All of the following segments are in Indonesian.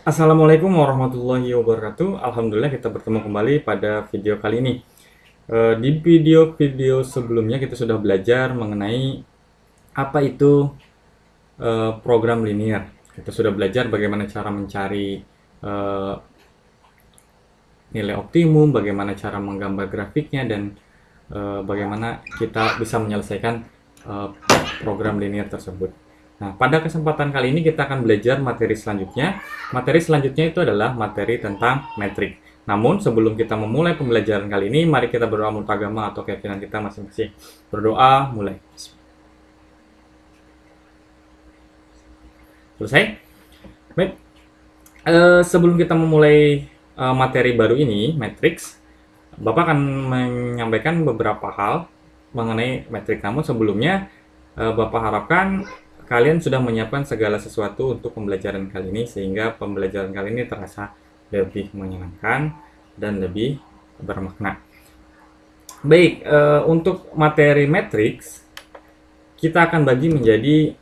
Assalamualaikum warahmatullahi wabarakatuh. Alhamdulillah kita bertemu kembali pada video kali ini. Di video-video sebelumnya kita sudah belajar mengenai apa itu program linear. Kita sudah belajar bagaimana cara mencari eh, nilai optimum, bagaimana cara menggambar grafiknya, dan bagaimana kita bisa menyelesaikan eh, program linear tersebut. Nah, pada kesempatan kali ini kita akan belajar materi selanjutnya. Materi selanjutnya itu adalah materi tentang metrik. Namun, sebelum kita memulai pembelajaran kali ini, mari kita berdoa agama atau keyakinan kita masing-masing. Berdoa, mulai. Selesai? Baik. Sebelum kita memulai materi baru ini, matrix, Bapak akan menyampaikan beberapa hal mengenai metrik. Namun sebelumnya, Bapak harapkan kalian sudah menyiapkan segala sesuatu untuk pembelajaran kali ini, sehingga pembelajaran kali ini terasa lebih menyenangkan dan lebih bermakna. Baik, untuk materi matrix, kita akan bagi menjadi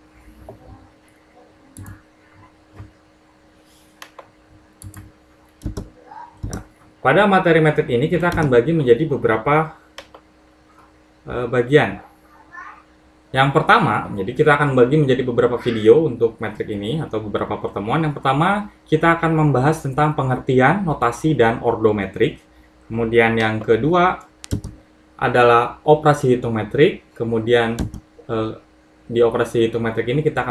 pada materi metrik ini kita akan bagi menjadi beberapa bagian. Yang pertama, jadi kita akan bagi menjadi beberapa video untuk metrik ini atau beberapa pertemuan. Yang pertama, kita akan membahas tentang pengertian, notasi, dan ordometrik. Kemudian yang kedua adalah operasi hitung metrik. Kemudian di operasi hitung metrik ini kita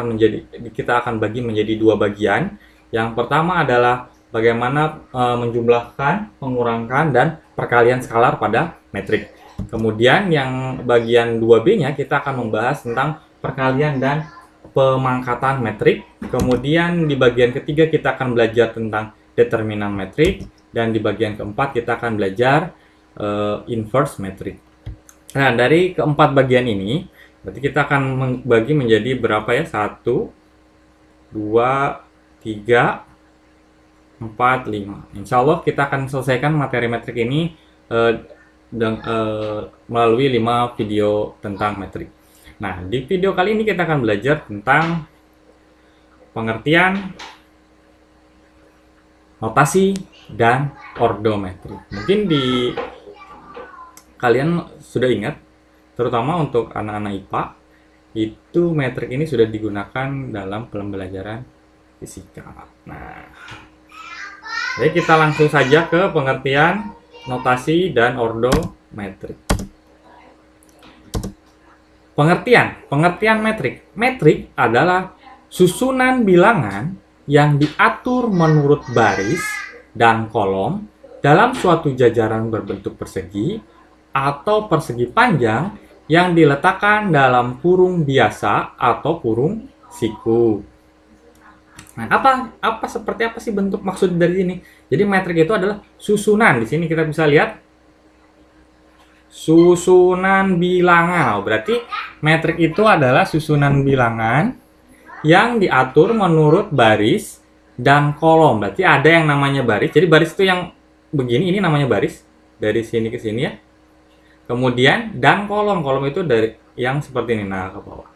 akan bagi menjadi dua bagian. Yang pertama adalah bagaimana menjumlahkan, mengurangkan, dan perkalian skalar pada metrik. Kemudian yang bagian 2B-nya kita akan membahas tentang perkalian dan pemangkatan metrik. Kemudian di bagian ketiga kita akan belajar tentang determinan metrik. Dan di bagian keempat kita akan belajar inverse metrik. Nah, dari keempat bagian ini, berarti kita akan membagi menjadi berapa ya? 1, 2, 3, 4, 5. Insya Allah kita akan selesaikan materi metrik ini melalui 5 video tentang metrik. Nah, di video kali ini kita akan belajar tentang pengertian, notasi, dan ordometrik. Mungkin kalian sudah ingat, terutama untuk anak-anak IPA, itu metrik ini sudah digunakan dalam pembelajaran fisika. Nah, jadi kita langsung saja ke pengertian, notasi, dan ordometrik. Pengertian metrik. Metrik adalah susunan bilangan yang diatur menurut baris dan kolom dalam suatu jajaran berbentuk persegi atau persegi panjang yang diletakkan dalam kurung biasa atau kurung siku. Nah, seperti apa sih bentuk maksud dari ini? Jadi metrik itu adalah susunan. Di sini kita bisa lihat susunan bilangan. Berarti metrik itu adalah susunan bilangan yang diatur menurut baris dan kolom. Berarti ada yang namanya baris. Jadi baris itu yang begini, ini namanya baris. Dari sini ke sini ya. Kemudian dan kolom. Kolom itu dari yang seperti ini. Nah, ke bawah.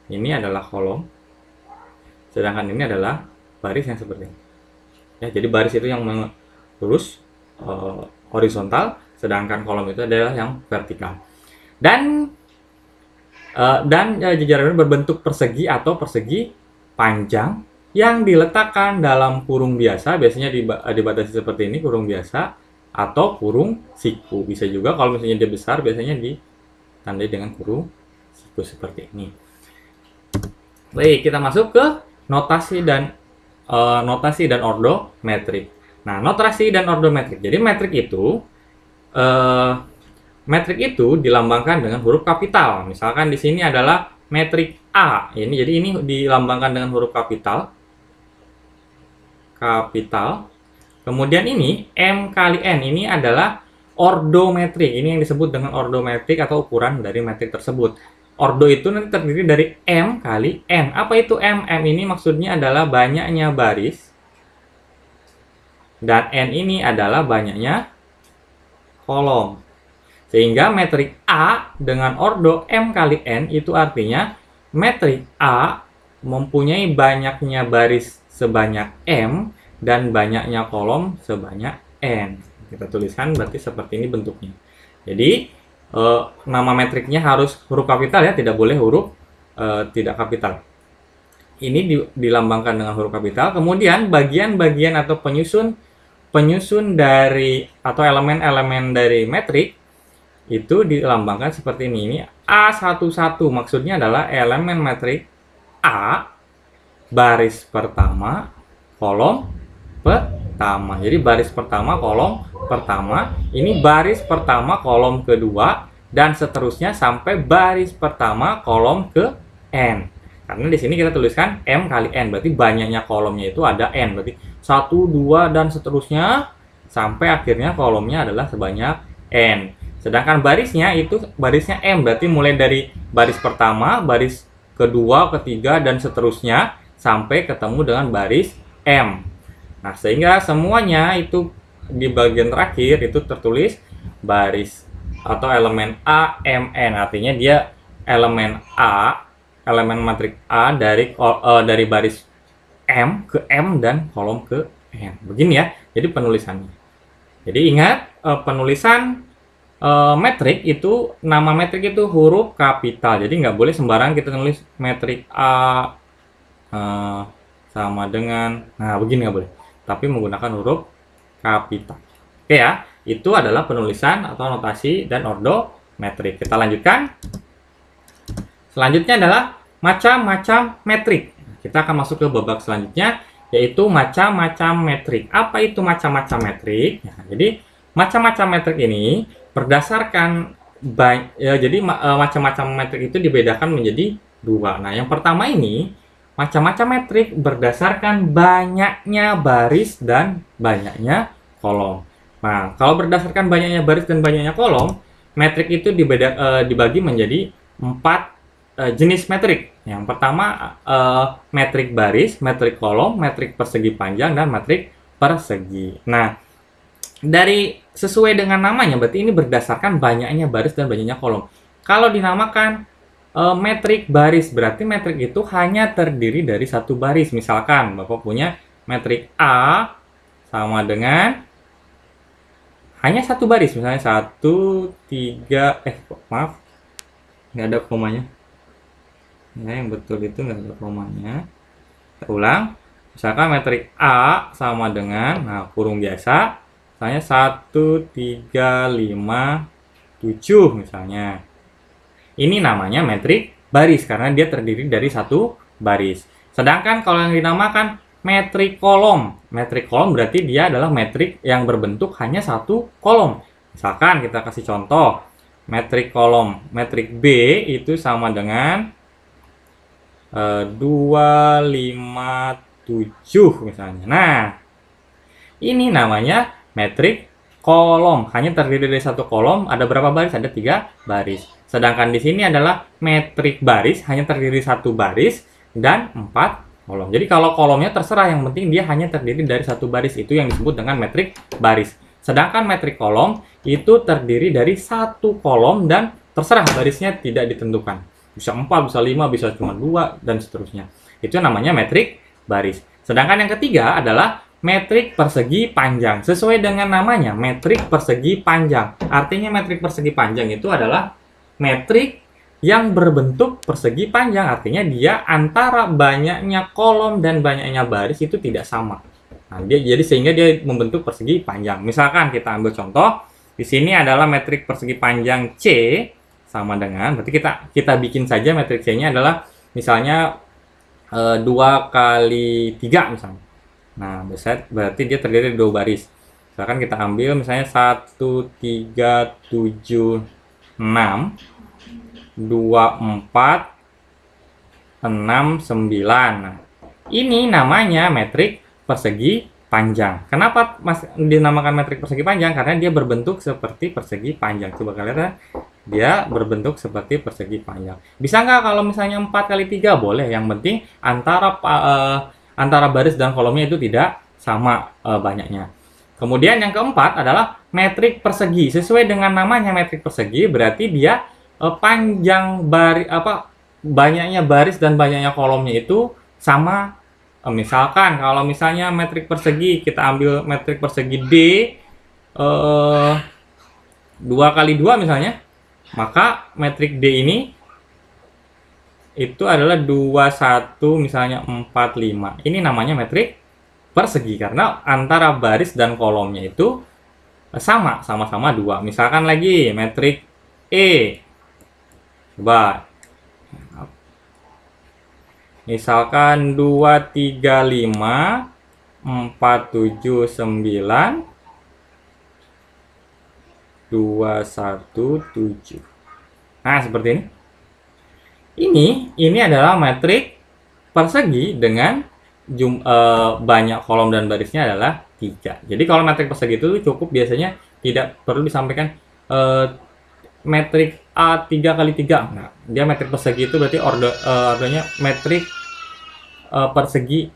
Ini adalah kolom. Sedangkan ini adalah baris yang seperti ini. Ya, jadi baris itu yang lurus, horizontal, sedangkan kolom itu adalah yang vertikal. Dan jajaran berbentuk persegi atau persegi panjang yang diletakkan dalam kurung biasa, biasanya dibatasi seperti ini, kurung biasa, atau kurung siku. Bisa juga kalau misalnya dia besar, biasanya ditandai dengan kurung siku seperti ini. Baik, kita masuk ke notasi dan ordometrik. Nah, notasi dan ordometrik. Jadi metrik itu dilambangkan dengan huruf kapital. Misalkan di sini adalah metrik A. Jadi ini dilambangkan dengan huruf kapital. Kemudian ini M kali N. Ini adalah ordometrik. Ini yang disebut dengan ordometrik atau ukuran dari metrik tersebut. Ordo itu nanti terdiri dari M kali N. Apa itu M? M ini maksudnya adalah banyaknya baris. Dan N ini adalah banyaknya kolom. Sehingga metrik A dengan ordo M kali N itu artinya metrik A mempunyai banyaknya baris sebanyak M dan banyaknya kolom sebanyak n. Kita tuliskan berarti seperti ini bentuknya. Jadi nama metriknya harus huruf kapital ya, tidak boleh huruf tidak kapital. Ini dilambangkan dengan huruf kapital. Kemudian bagian-bagian atau penyusun dari atau elemen-elemen dari metrik itu dilambangkan seperti ini. Ini A11 maksudnya adalah elemen metrik A baris pertama kolom pertama. Jadi baris pertama kolom pertama, ini baris pertama kolom kedua, dan seterusnya sampai baris pertama kolom ke n. Karena di sini kita tuliskan m kali n, berarti banyaknya kolomnya itu ada n, berarti 1, 2 dan seterusnya sampai akhirnya kolomnya adalah sebanyak n. Sedangkan barisnya itu barisnya m, berarti mulai dari baris pertama, baris kedua, ketiga dan seterusnya sampai ketemu dengan baris m. Nah, sehingga semuanya itu di bagian terakhir itu tertulis baris atau elemen A, M, N. Artinya dia elemen A, elemen matrik A dari baris M ke M dan kolom ke N. Begini ya. Jadi penulisannya. Jadi ingat penulisan metrik itu, nama metrik itu huruf kapital. Jadi nggak boleh sembarangan kita tulis metrik A sama dengan, nah begini nggak boleh. Tapi menggunakan huruf kapital. Oke ya, itu adalah penulisan atau notasi dan ordometrik. Kita lanjutkan. Selanjutnya adalah macam-macam metrik. Kita akan masuk ke babak selanjutnya, yaitu macam-macam metrik. Apa itu macam-macam metrik? Nah, jadi macam-macam metrik ini berdasarkan macam-macam metrik itu dibedakan menjadi dua. Nah, yang pertama ini macam-macam metrik berdasarkan banyaknya baris dan banyaknya kolom. Nah, kalau berdasarkan banyaknya baris dan banyaknya kolom, metrik itu dibagi menjadi 4 jenis metrik. Yang pertama metrik baris, metrik kolom, metrik persegi panjang, dan metrik persegi. Nah, sesuai dengan namanya, berarti ini berdasarkan banyaknya baris dan banyaknya kolom. Kalau dinamakan metrik baris, berarti metrik itu hanya terdiri dari satu baris. Misalkan Bapak punya metrik A sama dengan hanya satu baris, misalnya 1, 3, maaf, nggak ada komanya. Ya, yang betul itu nggak ada komanya. Kita ulang. Misalkan metrik A sama dengan, nah kurung biasa, misalnya 1, 3, 5, 7 misalnya. Ini namanya metrik baris karena dia terdiri dari satu baris. Sedangkan kalau yang dinamakan metrik kolom berarti dia adalah metrik yang berbentuk hanya satu kolom. Misalkan kita kasih contoh, metrik kolom, metrik B itu sama dengan 2, 5, 7 misalnya. Nah, ini namanya metrik kolom, hanya terdiri dari satu kolom. Ada berapa baris? Ada 3 baris. Sedangkan di sini adalah metrik baris, hanya terdiri satu baris dan 4 kolom. Jadi kalau kolomnya terserah, yang penting dia hanya terdiri dari satu baris, itu yang disebut dengan metrik baris. Sedangkan metrik kolom itu terdiri dari satu kolom dan terserah barisnya tidak ditentukan. Bisa 4, bisa 5, bisa cuma 2 dan seterusnya. Itu namanya metrik baris. Sedangkan yang ketiga adalah metrik persegi panjang. Sesuai dengan namanya, metrik persegi panjang. Artinya metrik persegi panjang itu adalah metrik yang berbentuk persegi panjang, artinya dia antara banyaknya kolom dan banyaknya baris itu tidak sama. Nah, jadi sehingga dia membentuk persegi panjang. Misalkan kita ambil contoh, di sini adalah metrik persegi panjang C sama dengan, berarti kita bikin saja metrik C-nya adalah misalnya 2 kali 3 misalnya. Nah, berarti dia terdiri dari 2 baris. Misalkan kita ambil misalnya 1, 3, 7, 6, 2, 4, 6, 9. Nah, ini namanya metrik persegi panjang. Kenapa dinamakan metrik persegi panjang? Karena dia berbentuk seperti persegi panjang. Coba kalian lihat, dia berbentuk seperti persegi panjang. Bisa nggak kalau misalnya 4 kali 3? Boleh. Yang penting antara baris dan kolomnya itu tidak sama banyaknya. Kemudian yang keempat adalah metrik persegi. Sesuai dengan namanya metrik persegi, berarti dia banyaknya baris dan banyaknya kolomnya itu sama Misalkan kalau misalnya metrik persegi, kita ambil metrik persegi D 2 kali 2 misalnya, maka metrik D ini itu adalah 21 misalnya 45. Ini namanya metrik persegi karena antara baris dan kolomnya itu sama-sama 2. Misalkan lagi metrik E. Coba. Misalkan 2, 3, 5, 4, 7, 9, 2, 1, 7. Nah, seperti ini. Ini adalah metrik persegi dengan banyak kolom dan barisnya adalah 3. Jadi kalau metrik persegi itu cukup biasanya tidak perlu disampaikan metrik A 3 kali 3. Nah, dia metrik persegi itu berarti ordonya metrik persegi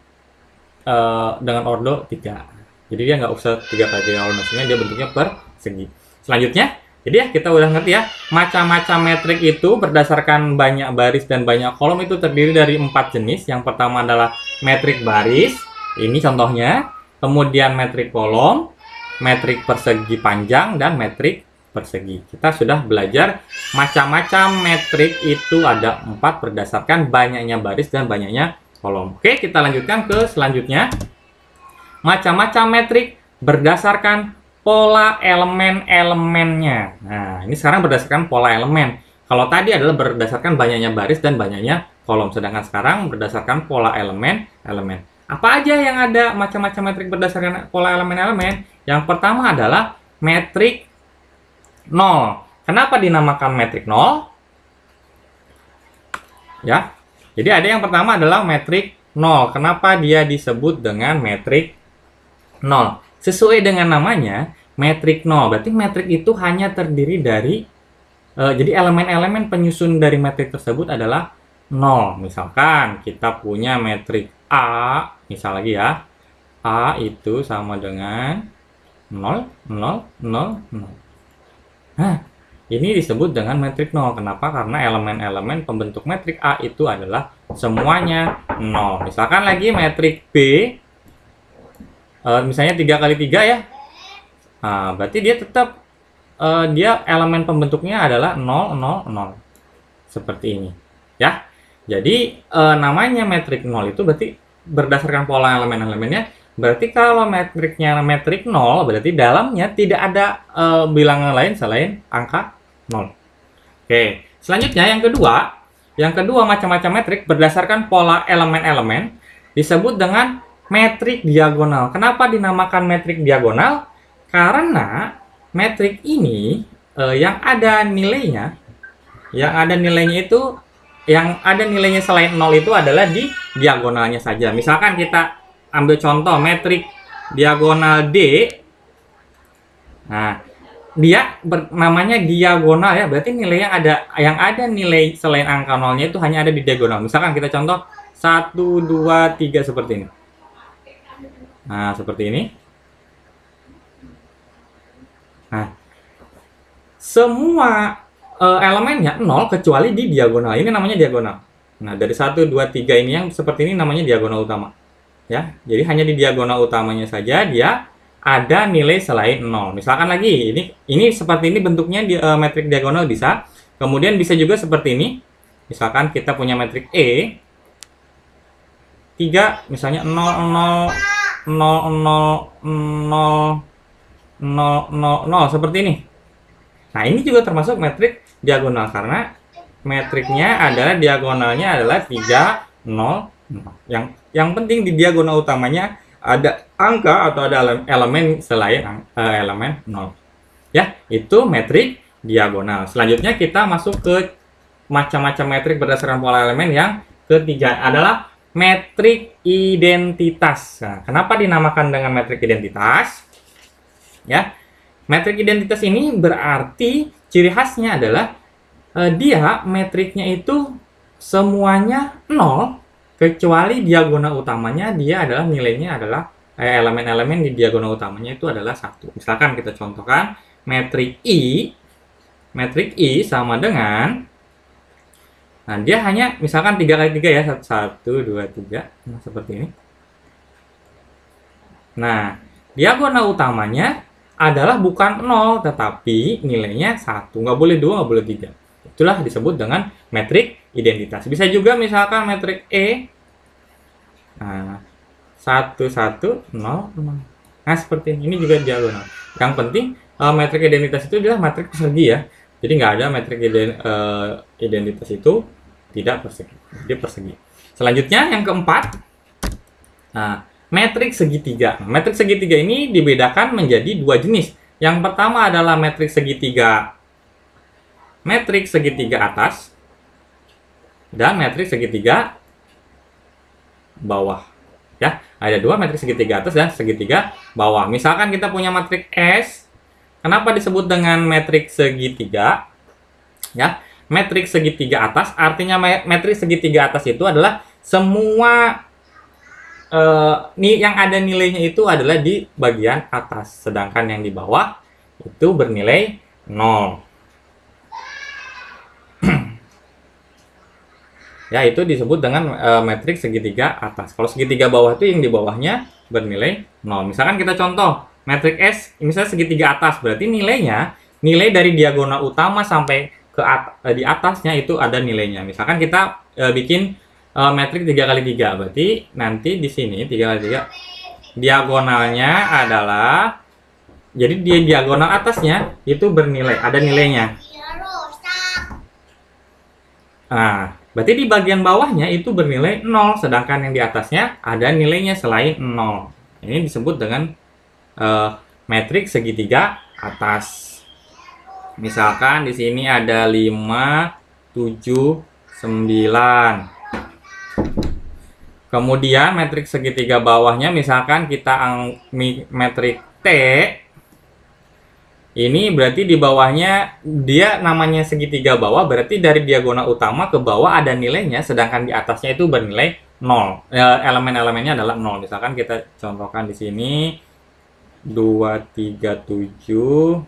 dengan ordo 3. Jadi dia nggak usah 3 kali 3 maksudnya dia bentuknya persegi. Selanjutnya, jadi ya kita udah ngerti ya, macam-macam metrik itu berdasarkan banyak baris dan banyak kolom itu terdiri dari 4 jenis. Yang pertama adalah metrik baris, ini contohnya. Kemudian metrik kolom, metrik persegi panjang, dan metrik persegi. Kita sudah belajar macam-macam metrik itu ada 4 berdasarkan banyaknya baris dan banyaknya kolom. Oke, kita lanjutkan ke selanjutnya. Macam-macam metrik berdasarkan pola elemen-elemennya. Nah, ini sekarang berdasarkan pola elemen. Kalau tadi adalah berdasarkan banyaknya baris dan banyaknya kolom. Sedangkan sekarang berdasarkan pola elemen-elemen. Apa aja yang ada macam-macam metrik berdasarkan pola elemen-elemen? Yang pertama adalah metrik 0. Kenapa dinamakan metrik 0? Ya. Jadi ada yang pertama adalah metrik 0. Kenapa dia disebut dengan metrik 0? Sesuai dengan namanya, metrik 0. Berarti metrik itu hanya terdiri dari, jadi elemen-elemen penyusun dari metrik tersebut adalah 0. Misalkan kita punya metrik A, misal lagi ya, A itu sama dengan 0, 0, 0, 0. Nah, ini disebut dengan metrik 0. Kenapa? Karena elemen-elemen pembentuk metrik A itu adalah semuanya 0. Misalkan lagi metrik B, misalnya 3 kali 3 ya. Nah, berarti dia tetap dia elemen pembentuknya adalah 0, 0, 0. Seperti ini. Ya. Jadi namanya metrik 0 itu berarti berdasarkan pola elemen-elemennya. Berarti kalau metriknya metrik 0, berarti dalamnya tidak ada bilangan lain selain angka 0. Oke. Selanjutnya yang kedua macam-macam metrik berdasarkan pola elemen-elemen disebut dengan metrik diagonal. Kenapa dinamakan metrik diagonal? Karena metrik ini yang ada nilainya itu yang ada nilainya selain 0 itu adalah di diagonalnya saja. Misalkan kita ambil contoh metrik diagonal D. Nah, dia namanya diagonal ya, berarti nilai yang ada nilai selain angka 0-nya itu hanya ada di diagonal. Misalkan kita contoh 1, 2, 3 seperti ini. Nah, seperti ini. Nah, semua elemennya 0 kecuali di diagonal. Ini namanya diagonal. Nah, dari 1, 2, 3 ini yang seperti ini namanya diagonal utama. Ya, jadi hanya di diagonal utamanya saja dia ada nilai selain 0. Misalkan lagi, ini seperti ini bentuknya di metrik diagonal bisa. Kemudian bisa juga seperti ini. Misalkan kita punya metrik E 3 misalnya 0, 0, 0, 0, 0, 0, 0, seperti ini. Nah, ini juga termasuk metrik diagonal karena metriknya adalah diagonalnya adalah 3, 0, 0. Yang penting di diagonal utamanya ada angka atau ada elemen selain elemen 0. Ya, itu metrik diagonal. Selanjutnya kita masuk ke macam-macam metrik berdasarkan pola elemen. Yang ketiga adalah metrik identitas. Nah, kenapa dinamakan dengan metrik identitas? Ya, metrik identitas ini berarti ciri khasnya adalah dia metriknya itu semuanya 0 kecuali diagonal utamanya dia adalah nilainya adalah elemen-elemen di diagonal utamanya itu adalah 1. Misalkan kita contohkan metrik I sama dengan, nah dia hanya misalkan 3 kali 3 ya, 1, 2, 3, nah seperti ini. Nah, diagonal utamanya adalah bukan 0, tetapi nilainya 1. Nggak boleh 2, nggak boleh 3. Itulah disebut dengan metrik identitas. Bisa juga misalkan metrik E. Nah, 1, 1, 0, 0. Nah, seperti ini. Ini juga diagonal. Yang penting, metrik identitas itu adalah metrik persegi ya. Jadi nggak ada metrik identitas itu tidak persegi. Jadi persegi. Selanjutnya, yang keempat. Nah, metrik segitiga. Metrik segitiga ini dibedakan menjadi dua jenis. Yang pertama adalah metrik segitiga atas dan metrik segitiga bawah. Ya, ada dua metrik segitiga atas dan segitiga bawah. Misalkan kita punya metrik S, kenapa disebut dengan metrik segitiga? Ya, metrik segitiga atas artinya metrik segitiga atas itu adalah semua yang ada nilainya itu adalah di bagian atas, sedangkan yang di bawah itu bernilai 0. Ya, itu disebut dengan metrik segitiga atas. Kalau segitiga bawah itu yang di bawahnya bernilai 0. Misalkan kita contoh, metrik S, misalnya segitiga atas, berarti nilai dari diagonal utama sampai ke di atasnya itu ada nilainya. Misalkan kita bikin metrik 3 kali 3, berarti nanti di sini 3 kali 3 diagonalnya adalah, jadi di diagonal atasnya itu bernilai, ada nilainya. Nah, berarti di bagian bawahnya itu bernilai 0, sedangkan yang di atasnya ada nilainya selain 0. Ini disebut dengan metrik segitiga atas. Misalkan di sini ada 5, 7, 9. Kemudian metrik segitiga bawahnya misalkan kita metrik T. Ini berarti di bawahnya dia namanya segitiga bawah, berarti dari diagonal utama ke bawah ada nilainya, sedangkan di atasnya itu bernilai 0. Elemen-elemennya adalah 0. Misalkan kita contohkan di sini 2, 3, 7,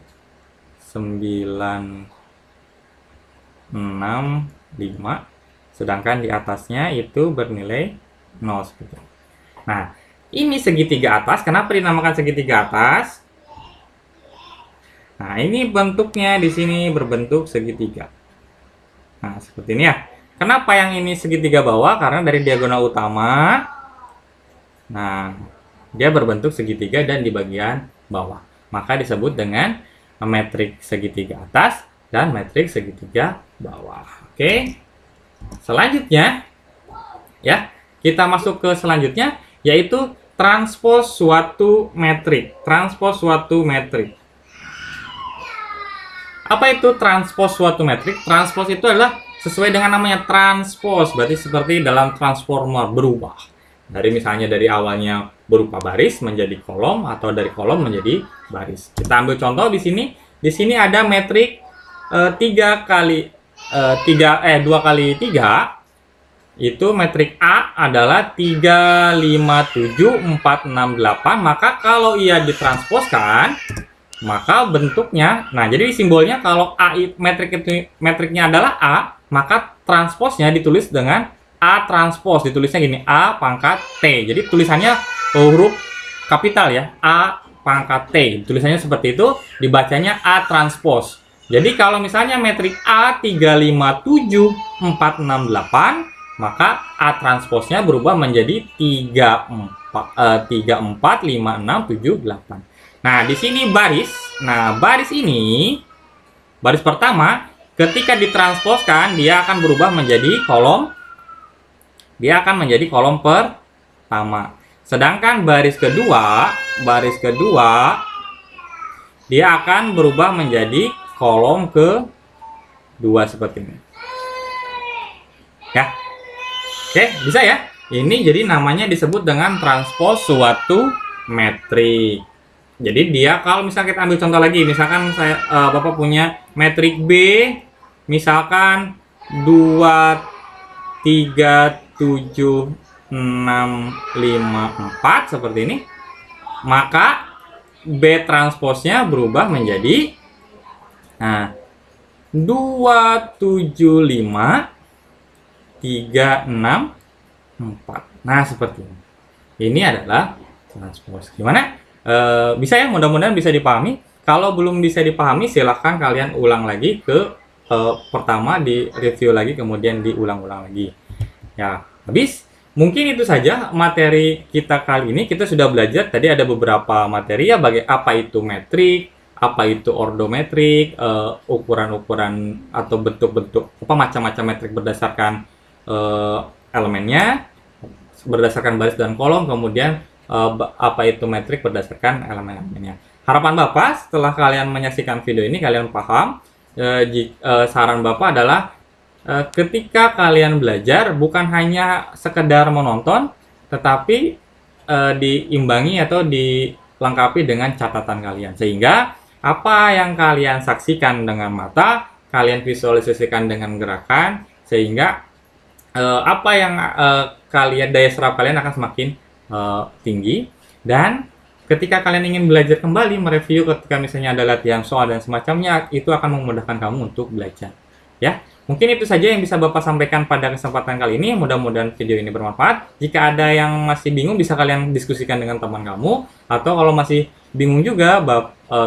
9, 6, 5, sedangkan di atasnya itu bernilai 0 seperti itu. Nah, ini segitiga atas. Kenapa dinamakan segitiga atas? Nah, ini bentuknya di sini berbentuk segitiga. Nah, seperti ini ya. Kenapa yang ini segitiga bawah? Karena dari diagonal utama, nah, dia berbentuk segitiga dan di bagian bawah. Maka disebut dengan metrik segitiga atas dan metrik segitiga bawah. Oke. Selanjutnya, ya, kita masuk ke selanjutnya, yaitu transpos suatu metrik. Transpos suatu metrik. Apa itu transpos suatu metrik? Transpos itu adalah sesuai dengan namanya transpos, berarti seperti dalam transformer, berubah. Dari misalnya dari awalnya berupa baris menjadi kolom, atau dari kolom menjadi baris. Kita ambil contoh di sini. Di sini ada metrik 2 kali 3. Itu metrik A adalah 3, 5, 7, 4, 6, 8. Maka kalau ia ditransposkan, maka bentuknya, nah jadi simbolnya kalau A metriknya adalah A, maka transposnya ditulis dengan A transpos. Ditulisnya gini, A pangkat T. Jadi tulisannya huruf kapital ya, A pangkat T. Tulisannya seperti itu, dibacanya A transpos. Jadi kalau misalnya metrik A 3, 5, 7, 4, 6, 8, maka A transposnya berubah menjadi 3, 4, 5, 6, 7, 8. Nah, di sini baris. Nah, baris ini, baris pertama, ketika ditransposkan, dia akan berubah menjadi kolom. Dia akan menjadi kolom pertama. Sedangkan baris kedua, dia akan berubah menjadi kolom kedua seperti ini. Ya. Oke, bisa ya? Ini jadi namanya disebut dengan transpos suatu metrik. Jadi dia, kalau misalnya kita ambil contoh lagi, misalkan Bapak punya metrik B, misalkan 2, 3, 7, 6, 5, 4 seperti ini, maka B transposnya berubah menjadi 2, 7, 5, 3, 6, 4. Nah, seperti ini. Ini adalah transpose. Gimana? Bisa ya, mudah-mudahan bisa dipahami. Kalau belum bisa dipahami, silahkan kalian ulang lagi ke pertama, di review lagi, kemudian diulang-ulang lagi. Ya, habis. Mungkin itu saja materi kita kali ini. Kita sudah belajar, tadi ada beberapa materi ya, apa itu metrik, apa itu ordometrik, ukuran-ukuran atau bentuk-bentuk, macam-macam metrik berdasarkan elemennya, berdasarkan baris dan kolom, kemudian apa itu metrik berdasarkan elemen-elemennya. Harapan Bapak setelah kalian menyaksikan video ini, kalian paham. Saran Bapak adalah ketika kalian belajar, bukan hanya sekedar menonton, tetapi diimbangi atau dilengkapi dengan catatan kalian. Sehingga apa yang kalian saksikan dengan mata, kalian visualisasikan dengan gerakan, sehingga apa yang daya serap kalian akan semakin tinggi. Dan ketika kalian ingin belajar kembali, mereview ketika misalnya ada latihan soal dan semacamnya, itu akan memudahkan kamu untuk belajar. Ya, mungkin itu saja yang bisa Bapak sampaikan pada kesempatan kali ini. Mudah-mudahan video ini bermanfaat. Jika ada yang masih bingung, bisa kalian diskusikan dengan teman kamu. Atau kalau masih bingung juga,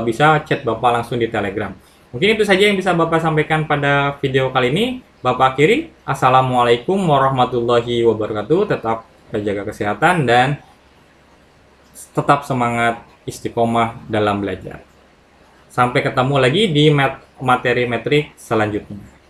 bisa chat Bapak langsung di Telegram. Mungkin itu saja yang bisa Bapak sampaikan pada video kali ini. Bapak akhiri. Assalamualaikum warahmatullahi wabarakatuh. Tetap jaga kesehatan dan tetap semangat istiqomah dalam belajar. Sampai ketemu lagi di materi metrik selanjutnya.